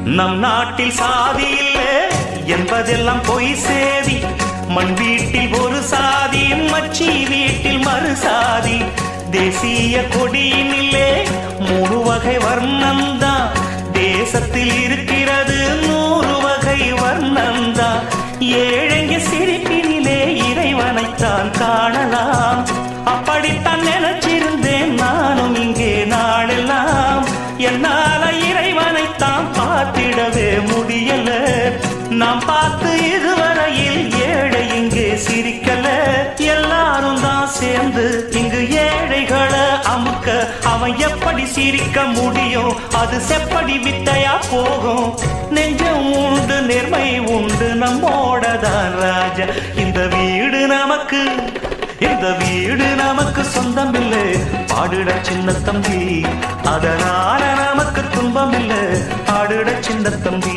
நம் நாட்டில் சாதி இல்லை என்பதெல்லாம் பொய் சேதி. மண் வீட்டில் ஒரு சாதி, மச்சி வீட்டில் மறு சாதி. தேசிய கொடியினிலே 3 வகை வர்ணம்தான், தேசத்தில் இருக்கிறது 100 வகை வர்ணம்தான். ஏழைங்க சிரிப்பினிலே இறைவனைத்தான் காணலாம். அப்படித்தான் நினைச்சிருந்தேன் நானும் இங்கே நாளெல்லாம். என்னால இறைவனைத்தான் பார்த்திடவே முடியல. நாம் பார்த்து இதுவரையில் ஏழை இங்கே சிரிக்கல. எல்லாரும் தான் சேர்ந்து இங்கு ஏழைகளை அமுக்க அவன் எப்படி சிரிக்க முடியும்? அது செப்படி வித்தையா போகும். நெஞ்சம் உண்டு, நேர்மை உண்டு, நம்மோடதான் ராஜா. இந்த வீடு நமக்கு, இந்த வீடு நமக்கு சொந்தம் இல்லை. பாடுட சின்ன தம்பி, அதனால நமக்கு துன்பம் இல்லை. பாடுட சின்ன தம்பி.